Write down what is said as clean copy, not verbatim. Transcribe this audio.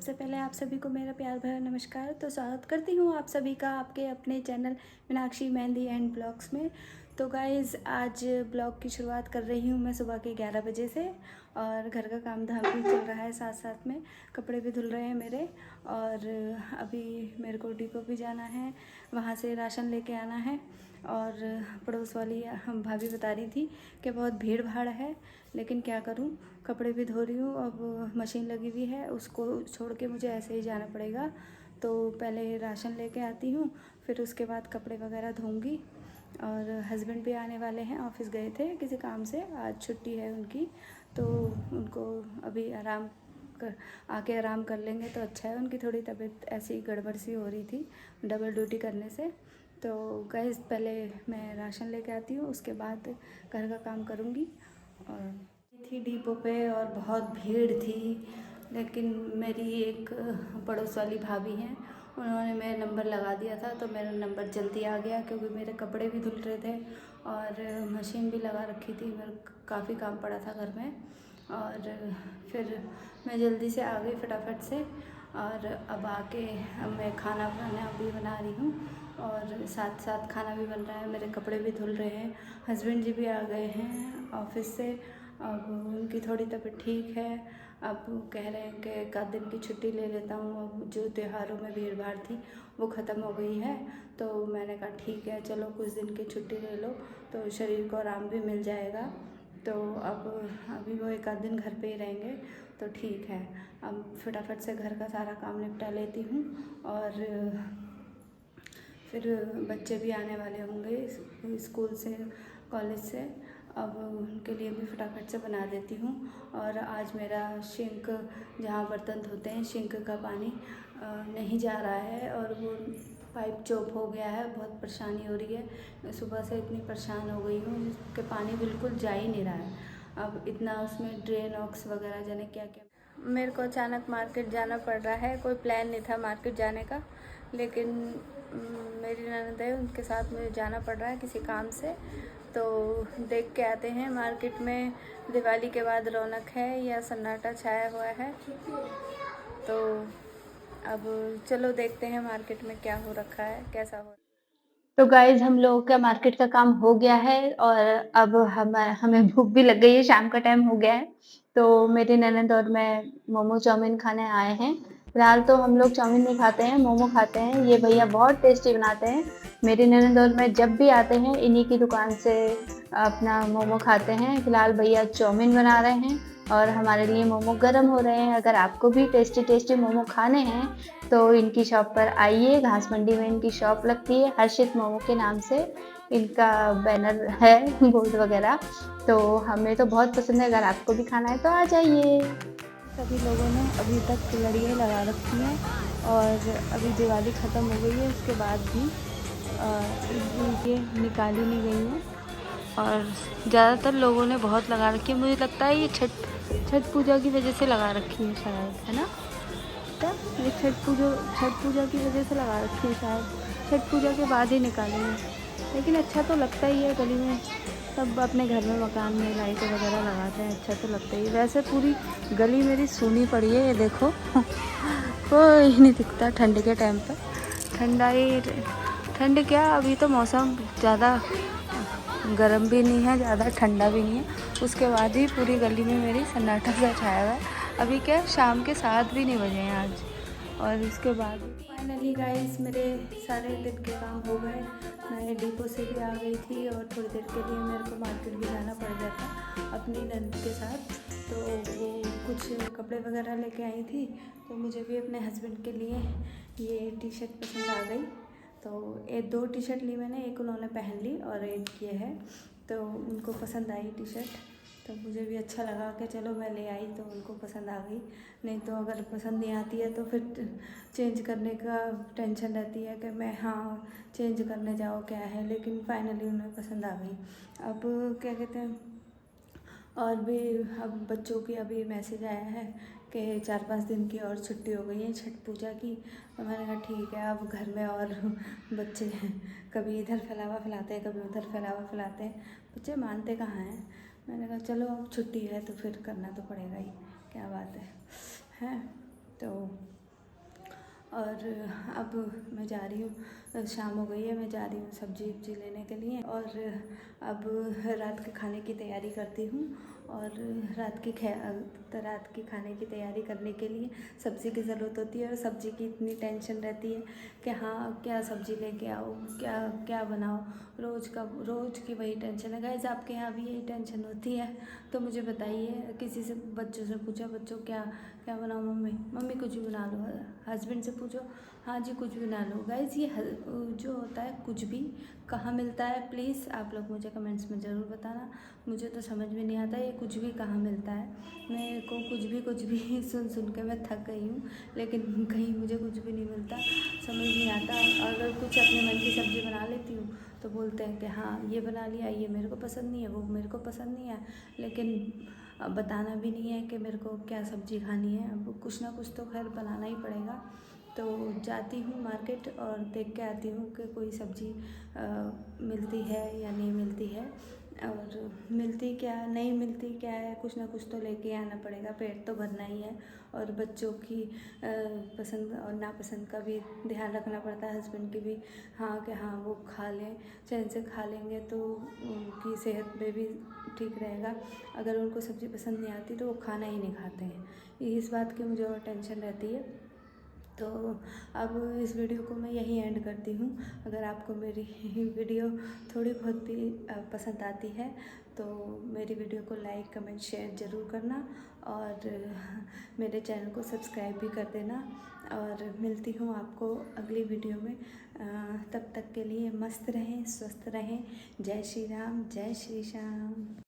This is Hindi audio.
सबसे पहले आप सभी को मेरा प्यार भरा नमस्कार। तो स्वागत करती हूँ आप सभी का आपके अपने channel Meenakshi mehndi and blogs में। तो गाइज़ आज ब्लॉग की शुरुआत कर रही हूँ मैं सुबह के 11 बजे से, और घर का काम धाम भी चल रहा है, साथ साथ में कपड़े भी धुल रहे हैं मेरे। और अभी मेरे को डिपो भी जाना है, वहाँ से राशन लेके आना है। और पड़ोस वाली भाभी बता रही थी कि बहुत भीड़ भाड़ है, लेकिन क्या करूं, कपड़े भी धो रही हूँ। अब मशीन लगी हुई है, उसको छोड़ के मुझे ऐसे ही जाना पड़ेगा। तो पहले राशन लेके आती हूँ, फिर उसके बाद कपड़े वगैरह धोऊंगी। और हस्बैंड भी आने वाले हैं, ऑफिस गए थे किसी काम से, आज छुट्टी है उनकी। तो उनको अभी आके आराम कर लेंगे तो अच्छा है। उनकी थोड़ी तबीयत ऐसी गड़बड़ सी हो रही थी डबल ड्यूटी करने से। तो गाइस पहले मैं राशन लेके आती हूँ, उसके बाद घर का काम करूँगी। और थी डिपो पे और बहुत भीड़ थी, लेकिन मेरी एक पड़ोस वाली भाभी हैं, उन्होंने मेरा नंबर लगा दिया था, तो मेरा नंबर जल्दी आ गया, क्योंकि मेरे कपड़े भी धुल रहे थे और मशीन भी लगा रखी थी, मेरे काफ़ी काम पड़ा था घर में। और फिर मैं जल्दी से आ गई फटाफट से। और अब आके अब मैं खाना भी बना रही हूँ, और साथ साथ खाना भी बन रहा है, मेरे कपड़े भी धुल रहे हैं। हस्बैंड जी भी आ गए हैं ऑफिस से, अब उनकी थोड़ी तबीयत ठीक है। अब कह रहे हैं कि एक आध दिन की छुट्टी ले लेता हूँ, अब जो त्योहारों में भीड़ भाड़ थी वो ख़त्म हो गई है। तो मैंने कहा ठीक है, चलो कुछ दिन की छुट्टी ले लो तो शरीर को आराम भी मिल जाएगा। तो अब अभी वो एक आध दिन घर पे ही रहेंगे तो ठीक है। अब फटाफट से घर का सारा काम निपटा लेती हूँ, और फिर बच्चे भी आने वाले होंगे स्कूल से, कॉलेज से, अब उनके लिए भी फटाफट से बना देती हूँ। और आज मेरा सिंक, जहाँ बर्तन धोते हैं, सिंक का पानी नहीं जा रहा है, और वो पाइप चोक हो गया है, बहुत परेशानी हो रही है। मैं सुबह से इतनी परेशान हो गई हूँ कि पानी बिल्कुल जा ही नहीं रहा है। अब इतना उसमें ड्रेन ऑक्स वगैरह जाने क्या क्या। मेरे को अचानक मार्केट जाना पड़ रहा है, कोई प्लान नहीं था मार्केट जाने का, लेकिन मेरी ननद है, उनके साथ मुझे जाना पड़ रहा है किसी काम से। तो देख के आते हैं मार्केट में दिवाली के बाद रौनक है या सन्नाटा छाया हुआ है। तो अब चलो देखते हैं मार्केट में क्या हो रखा है, कैसा हो। तो गाइज हम लोगों का मार्केट का काम हो गया है, और अब हमें भूख भी लग गई है, शाम का टाइम हो गया है। तो मेरी ननद और मैं मोमो चाउमीन खाने आए हैं। फिलहाल तो हम लोग चाउमीन नहीं खाते हैं, मोमो खाते हैं। ये भैया बहुत टेस्टी बनाते हैं। मेरी ननद और मैं जब भी आते हैं इन्हीं की दुकान से अपना मोमो खाते हैं। फिलहाल भैया चाउमीन बना रहे हैं और हमारे लिए मोमो गर्म हो रहे हैं। अगर आपको भी टेस्टी टेस्टी मोमो खाने हैं तो इनकी शॉप पर आइए। घास मंडी में इनकी शॉप लगती है, हर्षित मोमो के नाम से इनका बैनर है, बोर्ड वगैरह। तो हमें तो बहुत पसंद है, अगर आपको भी खाना है तो आ जाइए। सभी लोगों ने अभी तक लड़ियाँ लगा रखी हैं, और अभी दिवाली ख़त्म हो गई है, उसके बाद भी ये निकाली नहीं गई हैं। और ज़्यादातर लोगों ने बहुत लगा रखी है, मुझे लगता है ये छठ पूजा की वजह से लगा रखी है शायद, है ना? तब ये छठ पूजा की वजह से लगा रखी है शायद, छठ पूजा के बाद ही निकालेंगे। लेकिन अच्छा तो लगता ही है, गली में सब अपने घर में मकान में लाइटें वगैरह लगाते हैं, अच्छा तो लगता ही है। वैसे पूरी गली मेरी सूनी पड़ी है, ये देखो कोई नहीं दिखता ठंड के टाइम पर। ठंड क्या, अभी तो मौसम ज़्यादा गर्म भी नहीं है, ज़्यादा ठंडा भी नहीं है, उसके बाद भी पूरी गली में मेरी सन्नाटा सा छाया हुआ है। अभी क्या शाम के 7 भी नहीं बजे हैं आज, और इसके बाद फाइनली गाइस मेरे सारे दिन के काम हो गए। मैं डिपो से भी आ गई थी, और थोड़ी देर के लिए मेरे को मार्केट भी जाना पड़ गया था अपनी ननद के साथ। तो वो कुछ कपड़े वगैरह लेके आई थी, तो मुझे भी अपने हस्बैंड के लिए ये टी शर्ट पसंद आ गई। तो एक 2 टी शर्ट ली मैंने, एक उन्होंने पहन ली और एक ये है, तो उनको पसंद आई टी शर्ट। तो मुझे भी अच्छा लगा कि चलो मैं ले आई तो उनको पसंद आ गई। नहीं तो अगर पसंद नहीं आती है तो फिर चेंज करने का टेंशन रहती है कि मैं हाँ चेंज करने जाओ क्या है, लेकिन फाइनली उन्हें पसंद आ गई। अब क्या कहते हैं, और भी अब बच्चों की अभी मैसेज आया है कि 4-5 दिन की और छुट्टी हो गई है छठ पूजा की। तो मैंने कहा ठीक है, अब घर में और बच्चे हैं, कभी इधर फैलावा फैलाते हैं, कभी उधर फैलावा फैलाते हैं, बच्चे मानते कहाँ हैं। मैंने कहा चलो अब छुट्टी है तो फिर करना तो पड़ेगा ही, क्या बात है। तो और अब मैं जा रही हूँ, शाम हो गई है, मैं जा रही हूँ सब्जी वब्जी लेने के लिए। और अब रात के खाने की तैयारी करती हूँ। और रात की खाने की तैयारी करने के लिए सब्ज़ी की ज़रूरत होती है। और सब्ज़ी की इतनी टेंशन रहती है कि हाँ क्या सब्ज़ी लेके आओ, क्या क्या बनाओ, रोज़ की वही टेंशन है। गाइस आपके यहाँ भी यही टेंशन होती है तो मुझे बताइए। किसी से बच्चों से पूछा, बच्चों क्या क्या बनाओ मम्मी कुछ भी बना लो। हस्बैंड से पूछो, हाँ जी कुछ भी बना लो। गाइस ये जो होता है कुछ भी कहाँ मिलता है, प्लीज़ आप लोग मुझे कमेंट्स में ज़रूर बताना। मुझे तो समझ में नहीं आता ये कुछ भी कहाँ मिलता है। मेरे को कुछ भी सुन के मैं थक गई हूँ, लेकिन कहीं मुझे कुछ भी नहीं मिलता, समझ नहीं आता। अगर कुछ अपने मन की सब्ज़ी बना लेती हूँ तो बोलते हैं कि हाँ ये बना लिया, ये मेरे को पसंद नहीं है, वो मेरे को पसंद नहीं है। लेकिन अब बताना भी नहीं है कि मेरे को क्या सब्ज़ी खानी है। अब कुछ ना कुछ तो खैर बनाना ही पड़ेगा। तो जाती हूँ मार्केट और देख के आती हूँ कि कोई सब्ज़ी मिलती है या नहीं मिलती है। और मिलती क्या नहीं मिलती क्या है, कुछ ना कुछ तो लेके आना पड़ेगा, पेट तो भरना ही है। और बच्चों की पसंद और नापसंद का भी ध्यान रखना पड़ता है, हस्बैंड की भी। हाँ कि हाँ वो खा लें, चैन से खा लेंगे तो उनकी सेहत पे भी ठीक रहेगा। अगर उनको सब्ज़ी पसंद नहीं आती तो वो खाना ही नहीं खाते हैं। इस बात की मुझे और टेंशन रहती है। तो अब इस वीडियो को मैं यहीं एंड करती हूँ। अगर आपको मेरी वीडियो थोड़ी बहुत भी पसंद आती है तो मेरी वीडियो को लाइक कमेंट शेयर ज़रूर करना। और मेरे चैनल को सब्सक्राइब भी कर देना। और मिलती हूँ आपको अगली वीडियो में। तब तक के लिए मस्त रहें, स्वस्थ रहें। जय श्री राम, जय श्री श्याम।